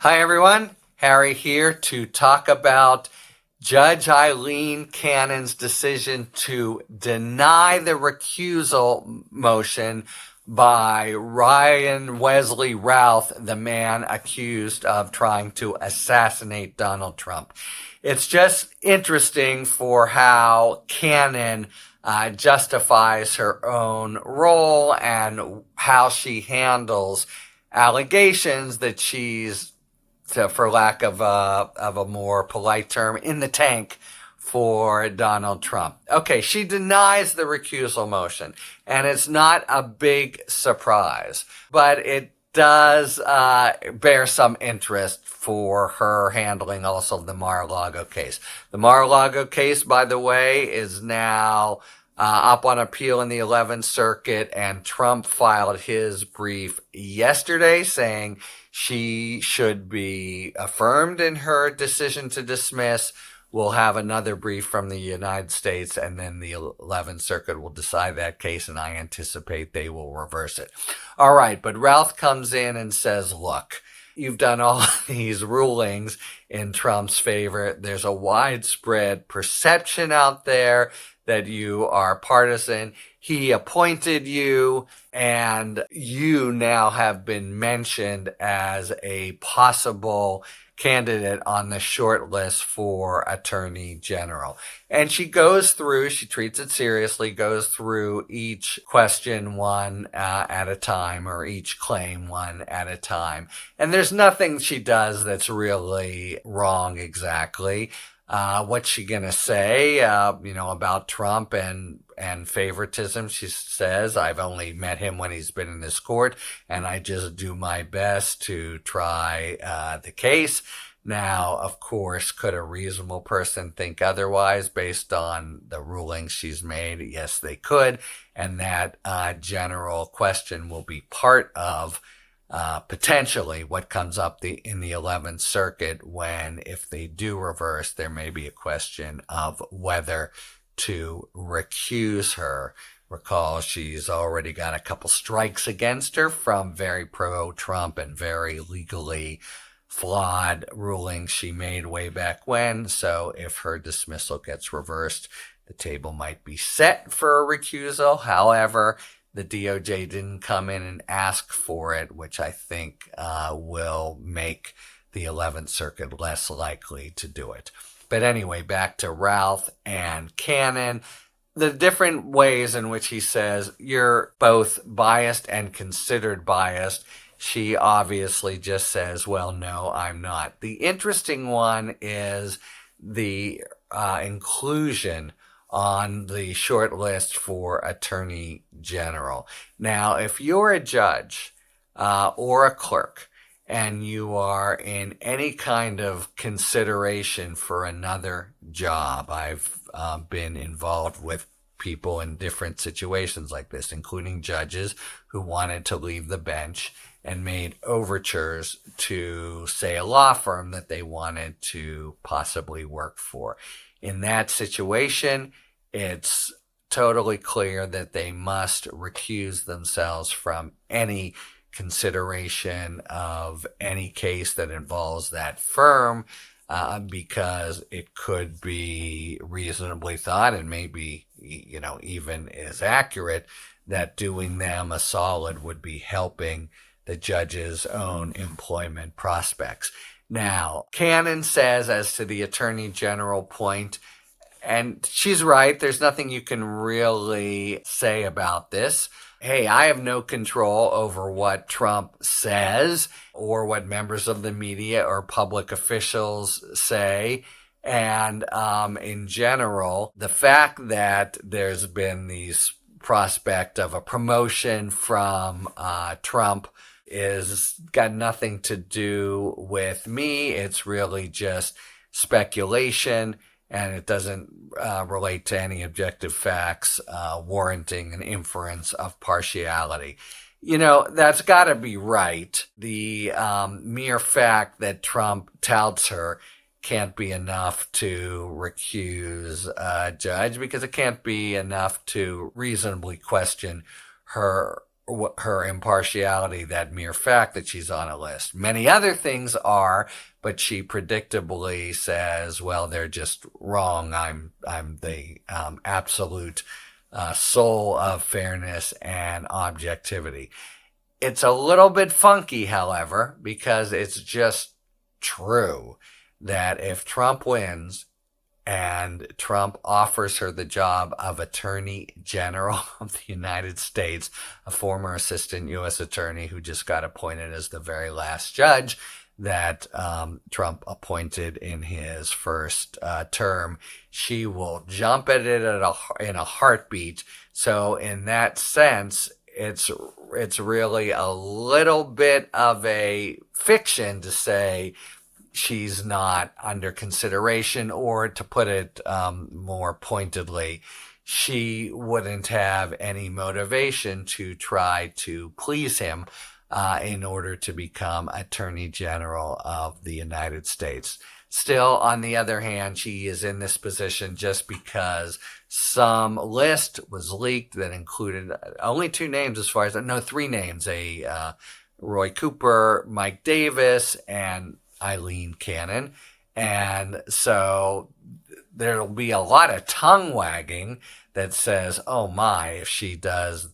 Hi, everyone. Harry here to talk about Judge Aileen Cannon's decision to deny the recusal motion by Ryan Routh, the man accused of trying to assassinate Donald Trump. It's just interesting for how Cannon justifies her own role and how she handles allegations that she's, for lack of a more polite term, in the tank for Donald Trump. Okay, she denies the recusal motion, and it's not a big surprise, but it does bear some interest for her handling also the Mar-a-Lago case. The Mar-a-Lago case, by the way, is now up on appeal in the 11th Circuit, and Trump filed his brief yesterday saying she should be affirmed in her decision to dismiss. We'll have another brief from the United States, and then the 11th Circuit will decide that case, and I anticipate they will reverse it. All right, but Routh comes in and says, look, you've done all these rulings in Trump's favor. There's a widespread perception out there that you are partisan. He appointed you, and you now have been mentioned as a possible candidate on the short list for Attorney General. And she treats it seriously, goes through each question one at a time, or each claim one at a time. And there's nothing she does that's really wrong exactly. What's she gonna say, about Trump and favoritism? She says, I've only met him when he's been in this court, and I just do my best to try the case. Now, of course, could a reasonable person think otherwise based on the rulings she's made? Yes, they could. And that general question will be part of potentially what comes up in the 11th Circuit when, if they do reverse, there may be a question of whether to recuse her. Recall, she's already got a couple strikes against her from very pro-Trump and very legally flawed rulings she made way back when. So if her dismissal gets reversed, the table might be set for a recusal. However, the DOJ didn't come in and ask for it, which I think will make the 11th Circuit less likely to do it. But anyway, back to Routh and Cannon. The different ways in which he says you're both biased and considered biased. She obviously just says, well, no, I'm not. The interesting one is the inclusion on the short list for Attorney General. Now, if you're a judge or a clerk and you are in any kind of consideration for another job, I've been involved with people in different situations like this, including judges who wanted to leave the bench and made overtures to, say, a law firm that they wanted to possibly work for. In that situation, it's totally clear that they must recuse themselves from any consideration of any case that involves that firm, because it could be reasonably thought, and maybe even is accurate, that doing them a solid would be helping the judge's own employment prospects. Now, Cannon says, as to the Attorney General point, and she's right, there's nothing you can really say about this. Hey, I have no control over what Trump says or what members of the media or public officials say. And in general, the fact that there's been these prospect of a promotion from Trump is got nothing to do with me. It's really just speculation, and it doesn't relate to any objective facts warranting an inference of partiality. That's got to be right. The mere fact that Trump touts her can't be enough to recuse a judge, because it can't be enough to reasonably question her her impartiality, that mere fact that she's on a list. Many other things are, but she predictably says, well, they're just wrong. I'm the absolute soul of fairness and objectivity. It's a little bit funky, however, because it's just true that if Trump wins and Trump offers her the job of Attorney General of the United States, a former assistant U.S. attorney who just got appointed as the very last judge that Trump appointed in his first term, she will jump at it in a heartbeat. So in that sense, it's really a little bit of a fiction to say she's not under consideration, or to put it more pointedly, she wouldn't have any motivation to try to please him in order to become Attorney General of the United States. Still, on the other hand, she is in this position just because some list was leaked that included only two names three names, Roy Cooper, Mike Davis, and Aileen Cannon. And so there'll be a lot of tongue wagging that says, oh my, if she does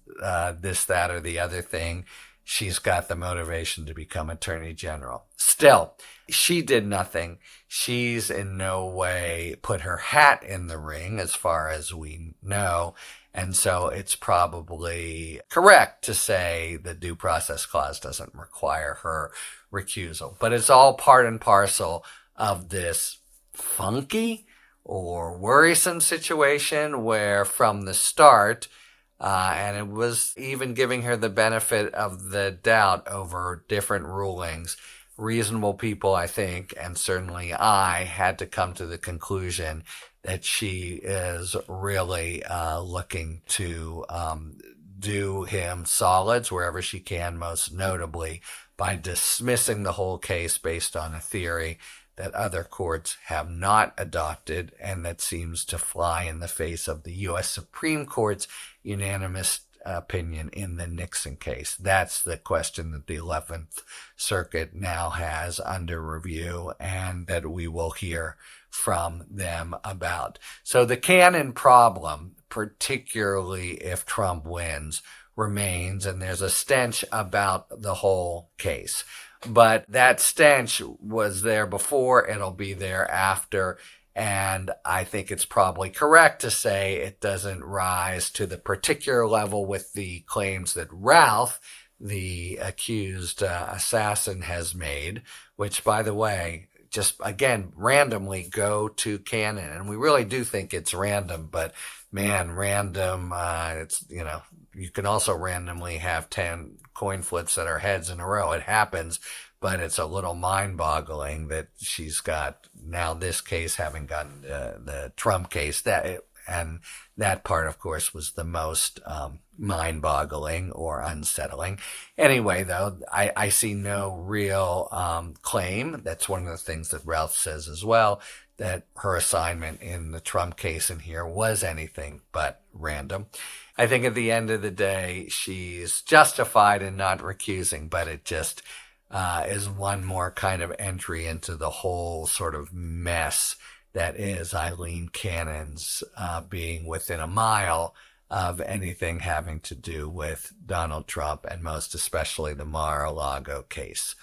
this, that, or the other thing, she's got the motivation to become Attorney General. Still, she did nothing. She's in no way put her hat in the ring, as far as we know. And so it's probably correct to say the due process clause doesn't require her recusal. But it's all part and parcel of this funky or worrisome situation where from the start, and it was even giving her the benefit of the doubt over different rulings, reasonable people, I think, and certainly I, had to come to the conclusion that she is really looking to do him solids wherever she can, most notably by dismissing the whole case based on a theory that other courts have not adopted and that seems to fly in the face of the U.S. Supreme Court's unanimous opinion in the Nixon case. That's the question that the 11th Circuit now has under review and that we will hear from them about. So the Cannon problem, particularly if Trump wins, remains, and there's a stench about the whole case. But that stench was there before, it'll be there after, and I think it's probably correct to say it doesn't rise to the particular level with the claims that Routh, the accused assassin, has made, which, by the way, just again randomly go to Cannon, and we really do think it's random, but man, random, it's, you can also randomly have 10 coin flips that are heads in a row. It happens, but it's a little mind-boggling that she's got now this case having gotten the Trump case, and that part, of course, was the most mind-boggling or unsettling. Anyway, though, I see no real claim. That's one of the things that Routh says as well, that her assignment in the Trump case in here was anything but random. I think at the end of the day, she's justified in not recusing, but it just is one more kind of entry into the whole sort of mess that is Aileen Cannon's being within a mile of anything having to do with Donald Trump, and most especially the Mar-a-Lago case.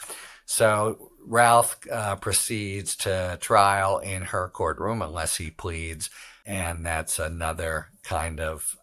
So Routh proceeds to trial in her courtroom unless he pleads, and that's another kind of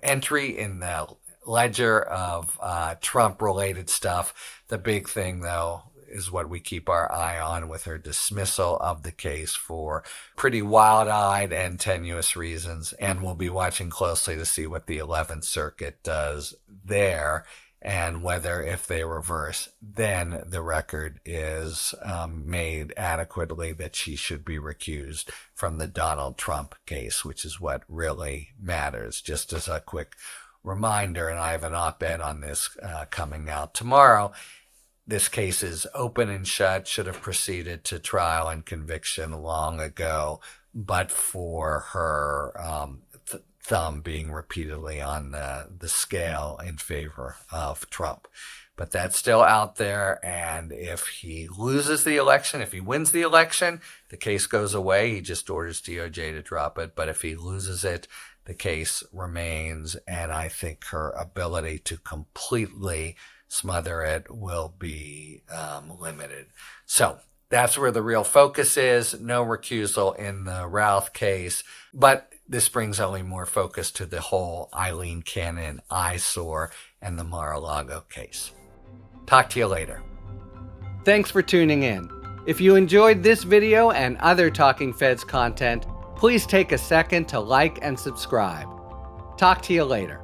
entry in the ledger of Trump-related stuff. The big thing, though, is what we keep our eye on with her dismissal of the case for pretty wild-eyed and tenuous reasons, and we'll be watching closely to see what the 11th Circuit does there, and whether, if they reverse, then the record is made adequately that she should be recused from the Donald Trump case, which is what really matters. Just as a quick reminder, and I have an op-ed on this coming out tomorrow, this case is open and shut, should have proceeded to trial and conviction long ago, but for her thumb being repeatedly on the scale in favor of Trump. But that's still out there, and if he loses the election, if he wins the election, the case goes away. He just orders DOJ to drop it. But if he loses it, the case remains, and I think her ability to completely smother it will be limited. So that's where the real focus is. No recusal in the Routh case, but this brings only more focus to the whole Aileen Cannon eyesore and the Mar-a-Lago case. Talk to you later. Thanks for tuning in. If you enjoyed this video and other Talking Feds content, please take a second to like and subscribe. Talk to you later.